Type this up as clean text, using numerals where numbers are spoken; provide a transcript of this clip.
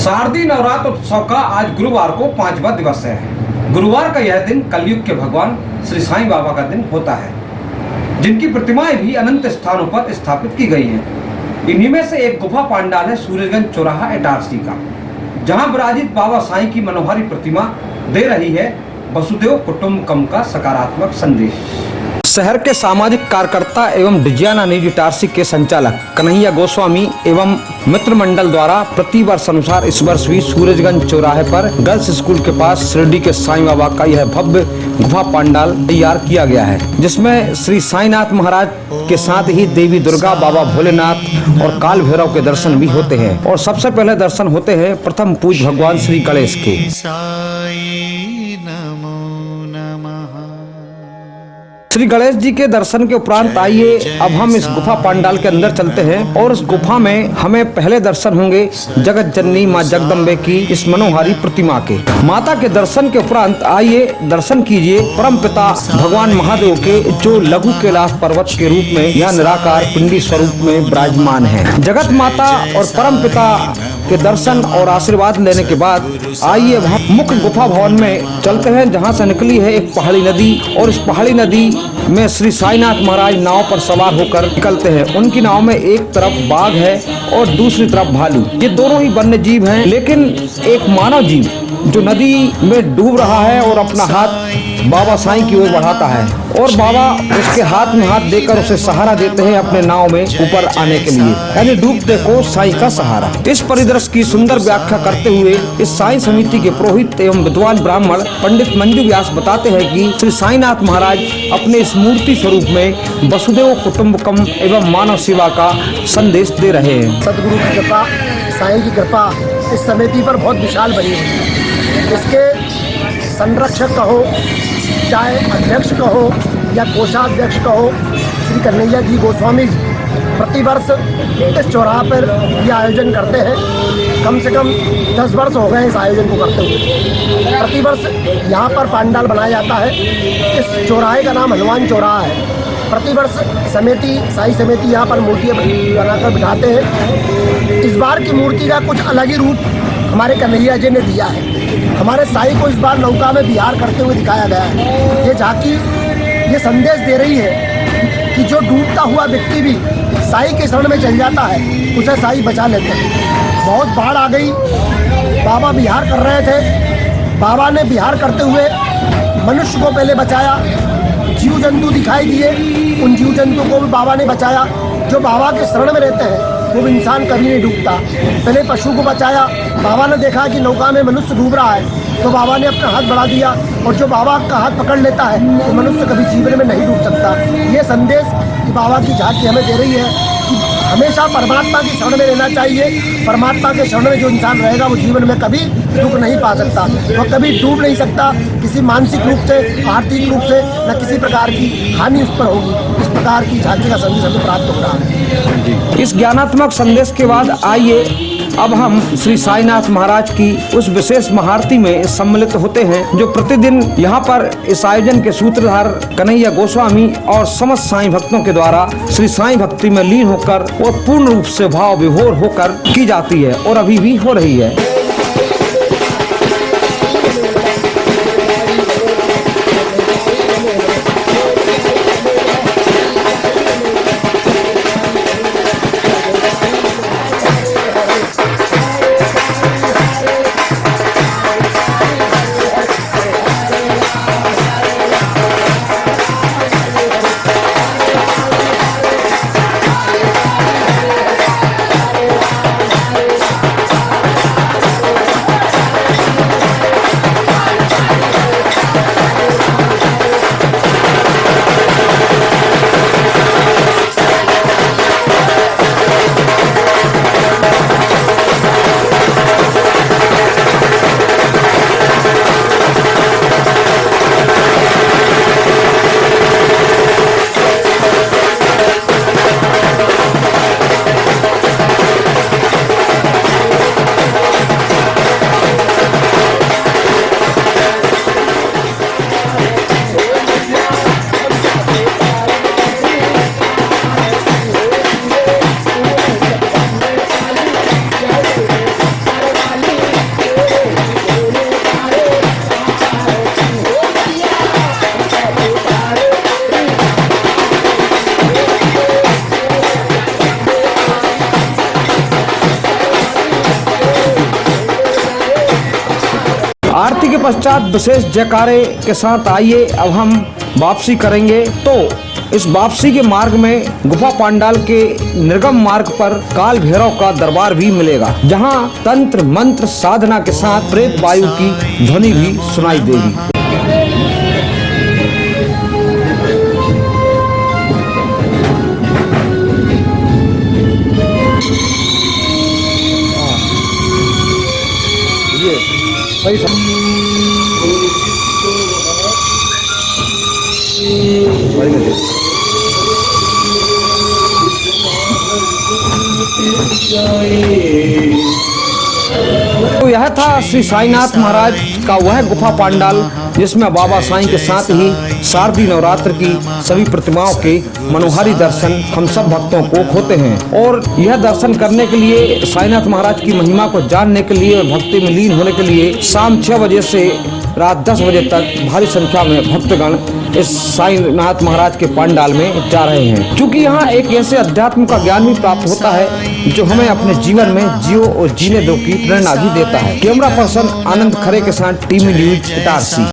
शारदीय नवरात्र उत्सव का आज गुरुवार को 5वां दिवस है। गुरुवार का यह दिन कलयुग के भगवान श्री साईं बाबा का दिन होता है, जिनकी प्रतिमाएं भी अनंत स्थानों पर स्थापित की गई हैं। इन्हीं में से एक गुफा पांडाल है सूरजगंज चौराहा इटारसी का, जहां विराजित बाबा साईं की मनोहारी प्रतिमा दे रही है वसुदेव कुटुंबकम का सकारात्मक संदेश। शहर के सामाजिक कार्यकर्ता एवं डिजियाना न्यूज इटारसी के संचालक कन्हैया गोस्वामी एवं मित्र मंडल द्वारा प्रति वर्ष अनुसार इस वर्ष भी सूरजगंज चौराहे पर गर्ल्स स्कूल के पास शिरडी के साईं बाबा का यह भव्य गुफा पंडाल तैयार किया गया है, जिसमें श्री साईनाथ महाराज के साथ ही देवी दुर्गा, बाबा भोलेनाथ और काल भैरव के दर्शन भी होते हैं। और सबसे पहले दर्शन होते हैं प्रथम पूज्य भगवान श्री गणेश के। श्री गणेश जी के दर्शन के उपरांत आइए अब हम इस गुफा पंडाल के अंदर चलते हैं और इस गुफा में हमें पहले दर्शन होंगे जगत जननी माँ जगदम्बे की इस मनोहारी प्रतिमा के। माता के दर्शन के उपरांत आइए दर्शन कीजिए परम पिता भगवान महादेव के, जो लघु कैलाश पर्वत के रूप में यह निराकार पिंडी स्वरूप में विराजमान है। जगत माता और परम पिता के दर्शन और आशीर्वाद लेने के बाद आइए वहाँ मुख्य गुफा भवन में चलते हैं, जहाँ से निकली है एक पहाड़ी नदी और इस पहाड़ी नदी में श्री साईनाथ महाराज नाव पर सवार होकर निकलते हैं। उनकी नाव में एक तरफ बाघ है और दूसरी तरफ भालू। ये दोनों ही वन्य जीव हैं, लेकिन एक मानव जीव जो नदी में डूब रहा है और अपना हाथ बाबा साईं की ओर बढ़ाता है और बाबा उसके हाथ में हाथ देकर उसे सहारा देते हैं अपने नाव में ऊपर आने के लिए, यानी डूबते को साईं का सहारा। इस परिदृश्य की सुंदर व्याख्या करते हुए इस साईं समिति के पुरोहित एवं विद्वान ब्राह्मण पंडित मंजू व्यास बताते हैं कि श्री साईनाथ महाराज अपने इस मूर्ति स्वरूप में वसुदेव कुटुंबकम एवं मानव सेवा का संदेश दे रहे हैं। सदगुरु की कृपा, साईं की कृपा इस समिति पर बहुत विशाल बनी है। इसके संरक्षक कहो, चाहे अध्यक्ष कहो या कोषाध्यक्ष कहो, श्री कन्हैया जी गोस्वामी जी प्रतिवर्ष इस चौराहा पर यह आयोजन करते हैं। कम से कम 10 वर्ष हो गए इस आयोजन को करते हुए। प्रतिवर्ष यहाँ पर पंडाल बनाया जाता है। इस चौराहे का नाम हनुमान चौराहा है। प्रतिवर्ष समिति, साई समिति यहाँ पर मूर्तियाँ बनाकर बिठाते हैं। इस बार की मूर्ति का कुछ अलग ही रूप हमारे कन्हैया जी ने दिया है। हमारे साई को इस बार नौका में विहार करते हुए दिखाया गया है। ये झांकी ये संदेश दे रही है कि जो डूबता हुआ व्यक्ति भी साई के शरण में चल जाता है, उसे साई बचा लेते हैं। बहुत बाढ़ आ गई, बाबा विहार कर रहे थे। बाबा ने विहार करते हुए मनुष्य को पहले बचाया, जीव जंतु दिखाई दिए, उन जीव जंतु को भी बाबा ने बचाया। जो बाबा के शरण में रहते हैं वो इंसान कभी नहीं डूबता। पहले पशु को बचाया, बाबा ने देखा कि नौका में मनुष्य डूब रहा है तो बाबा ने अपना हाथ बढ़ा दिया, और जो बाबा का हाथ पकड़ लेता है तो मनुष्य कभी जीवन में नहीं डूब सकता। ये संदेश कि बाबा की झांकी हमें दे रही है कि हमेशा परमात्मा की शरण में रहना चाहिए। परमात्मा के शरण में जो इंसान रहेगा वो जीवन में कभी दुख नहीं पा सकता, वो कभी डूब नहीं सकता। किसी मानसिक रूप से, आर्थिक रूप से न किसी प्रकार की हानि उस पर होगी। इस प्रकार की झांकी का संदेश हमें प्राप्त हो रहा है। इस ज्ञानात्मक संदेश के बाद आइए अब हम श्री साईनाथ महाराज की उस विशेष महाआरती में सम्मिलित होते हैं, जो प्रतिदिन यहाँ पर इस आयोजन के सूत्रधार कन्हैया गोस्वामी और समस्त साईं भक्तों के द्वारा श्री साईं भक्ति में लीन होकर और पूर्ण रूप से भाव विभोर होकर की जाती है और अभी भी हो रही है। पश्चात विशेष जयकारे के साथ आइए अब हम वापसी करेंगे। तो इस वापसी के मार्ग में गुफा पांडाल के निर्गम मार्ग पर काल भैरव का दरबार भी मिलेगा, जहां तंत्र मंत्र साधना के साथ प्रेत वायु की ध्वनि भी सुनाई देगी। तो यह था श्री साईनाथ महाराज का वह गुफा पांडाल जिसमें बाबा साईं के साथ ही शारदीय नवरात्र की सभी प्रतिमाओं के मनोहारी दर्शन हम सब भक्तों को होते हैं। और यह दर्शन करने के लिए, साईनाथ महाराज की महिमा को जानने के लिए और भक्ति में लीन होने के लिए शाम 6 बजे से रात 10 बजे तक भारी संख्या में भक्तगण इस साईनाथ महाराज के पांडाल में जा रहे हैं, क्योंकि यहाँ एक ऐसे अध्यात्म का ज्ञान भी प्राप्त होता है जो हमें अपने जीवन में जियो और जीने दो की प्रेरणा भी देता है। कैमरा पर्सन आनंद खरे के साथ टीवी न्यूज इटारसी।